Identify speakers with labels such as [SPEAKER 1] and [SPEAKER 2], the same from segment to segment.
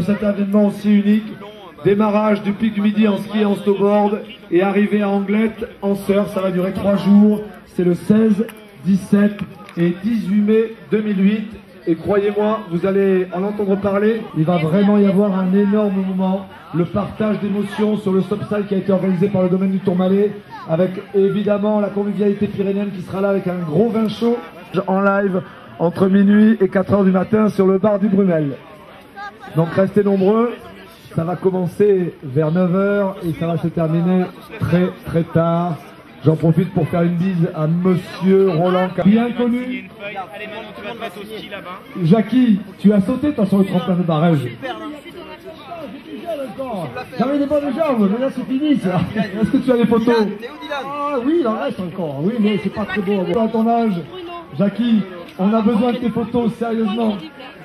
[SPEAKER 1] cet événement aussi unique. Démarrage du Pic du Midi en ski et en snowboard et arrivée à Anglette en surf. Ça va durer 3 jours. C'est le 16, 17 et 18 mai 2008. Et croyez-moi, vous allez en entendre parler. Il va vraiment y avoir un énorme moment. Le partage d'émotions sur le stop-style qui a été organisé par le domaine du Tourmalet, avec évidemment la convivialité pyrénéenne qui sera là avec un gros vin chaud en live entre minuit et 4 h du matin sur le bar du Brumel. Donc restez nombreux. Ça va commencer vers 9 h et ça va se terminer très très tard. J'en profite pour faire une bise à Monsieur Roland, bien connu. Jackie, tu as sauté toi sur le tremplin de barrage. J'avais des bonnes jambes, mais là c'est fini ça. Est-ce que tu as des photos? Ah oui, il en reste encore. Oui, mais c'est pas très beau. À ton âge, Jackie, on a besoin de tes photos, sérieusement.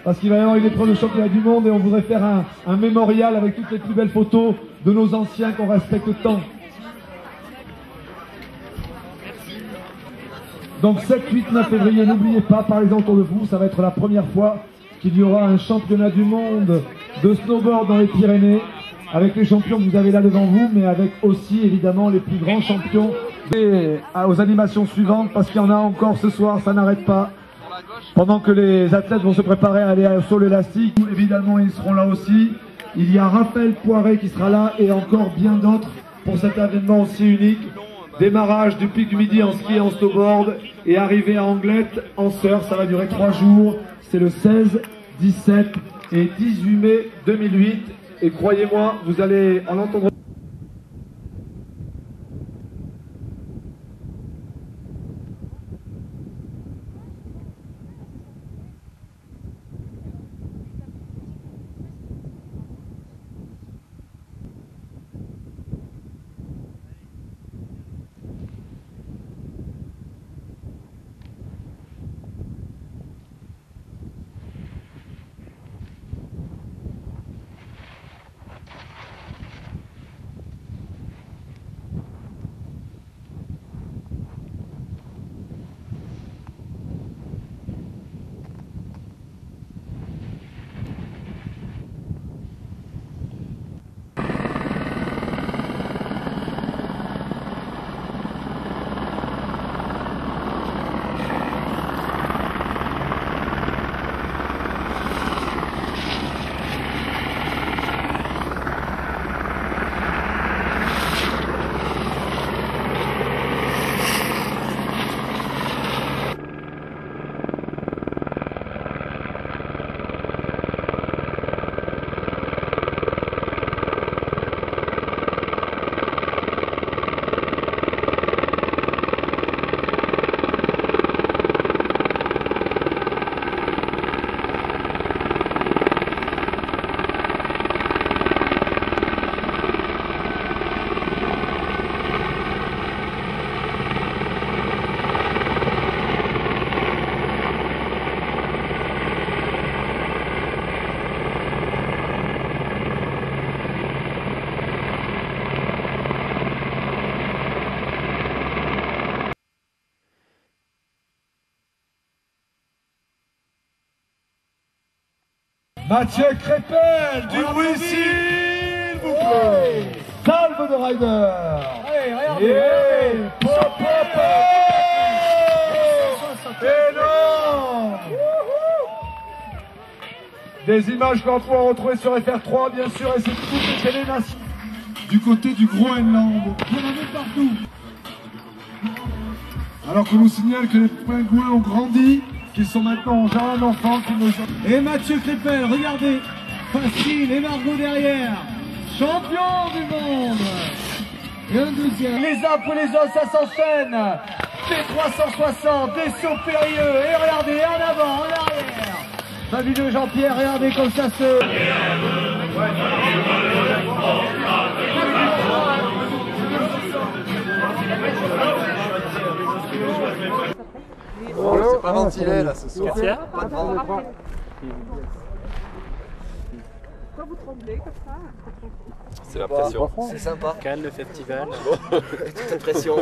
[SPEAKER 1] Parce qu'il va y avoir une épreuve de championnat du monde et on voudrait faire un mémorial avec toutes les plus belles photos de nos anciens qu'on respecte tant. Donc 7, 8, 9 février, n'oubliez pas, parlez-en autour de vous, ça va être la première fois qu'il y aura un championnat du monde de snowboard dans les Pyrénées, avec les champions que vous avez là devant vous, mais avec aussi évidemment les plus grands champions. Et aux animations suivantes, parce qu'il y en a encore ce soir, ça n'arrête pas. Pendant que les athlètes vont se préparer à aller au saut élastique, évidemment ils seront là aussi. Il y a Raphaël Poiré qui sera là et encore bien d'autres pour cet événement aussi unique. Démarrage du Pic du Midi en ski et en snowboard et arrivée à Anglette en surf. Ça va durer 3 jours. C'est le 16, 17 et 18 mai 2008. Et croyez-moi, vous allez en entendre. Mathieu Crépel, du bruit s'il vous plaît. Salve de rider. Allez, regardez. Pop, pop, pop. Énorme. Des images qu'on pourra retrouver sur FR3, bien sûr, et c'est toutes les télénations. Du côté du Groenland, il y en avait partout. Alors qu'on nous signale que les pingouins ont grandi, qu'ils sont maintenant en jardin d'enfants. Et Mathieu Crépel, regardez, facile, et Margot derrière, champion du monde. Et un deuxième. Les uns pour les autres, ça s'enchaîne. T360, des sauts périlleux, et regardez, en avant, en arrière. Fabuleux Jean-Pierre, regardez comme ça se...
[SPEAKER 2] Oh, c'est pas ventilé là ce soir. Pas de vent.
[SPEAKER 3] Pourquoi vous tremblez comme ça?
[SPEAKER 4] C'est la pression.
[SPEAKER 2] C'est sympa.
[SPEAKER 4] Calme le festival.
[SPEAKER 2] Toute pression.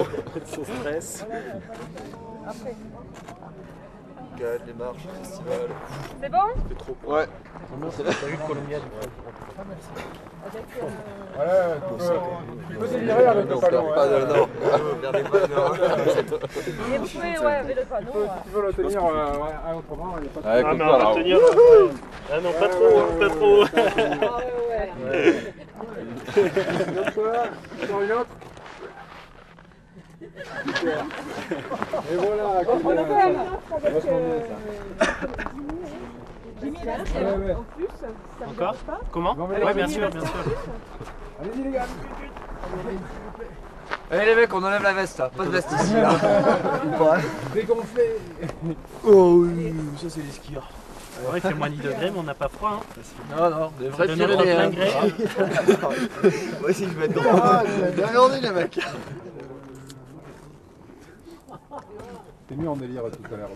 [SPEAKER 4] Son stress.
[SPEAKER 3] Après.
[SPEAKER 2] musicales, les marches, les festivals.
[SPEAKER 3] C'est bon?
[SPEAKER 2] Ça fait trop. Ouais.
[SPEAKER 4] T'as vu le Colombia du coup.
[SPEAKER 2] On perd pas de non.
[SPEAKER 3] Et vous pouvez, ouais, avec le panneau.
[SPEAKER 5] Tu veux le tenir autrement, il n'y a pas de
[SPEAKER 2] Ouais,
[SPEAKER 4] Ah mais on va tenir. Ah non, pas trop, pas trop.
[SPEAKER 3] Ah ouais, ouais.
[SPEAKER 5] Sur une autre. Et voilà.
[SPEAKER 3] On a fait un offre avec Jimmy là,
[SPEAKER 5] Ouais.
[SPEAKER 3] en plus. Ça vous
[SPEAKER 4] Encore
[SPEAKER 3] dérange pas?
[SPEAKER 4] Comment? Ouais, bien sûr, bien sûr.
[SPEAKER 5] Allez-y les gars.
[SPEAKER 2] Allez les mecs, on enlève la veste là. Pas de veste ici là.
[SPEAKER 5] Dégonflé.
[SPEAKER 2] Oh oui, ça c'est les skieurs.
[SPEAKER 4] Ouais, il fait moins 10 degrés, mais on n'a pas froid. Hein.
[SPEAKER 2] Non, non, des vrais
[SPEAKER 4] Donner
[SPEAKER 2] Pyrénéens.
[SPEAKER 4] plein gré.
[SPEAKER 2] Moi aussi je vais être droit. Bien grandi les mecs.
[SPEAKER 5] T'es mis en délire tout à l'heure.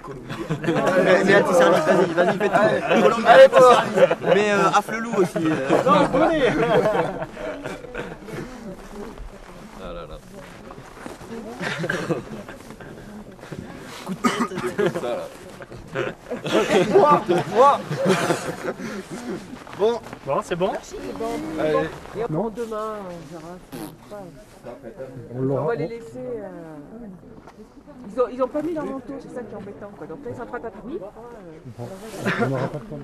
[SPEAKER 2] Vas-y, anti-service, vas-y, fais tout. Allez, fort. Mais affle-loup aussi.
[SPEAKER 4] Non, venez.
[SPEAKER 2] Ah là là. Comme ça là. Moi. Bon.
[SPEAKER 4] Bon, c'est bon?
[SPEAKER 2] Allez.
[SPEAKER 3] Et après, demain, on verra.
[SPEAKER 5] On
[SPEAKER 3] On
[SPEAKER 5] l'aura.
[SPEAKER 3] va les laisser. Ils ont pas mis leur manteau, c'est ça qui est embêtant. Quoi. Donc là, ils sont en train d'appuyer.
[SPEAKER 5] On n'aura pas de temps.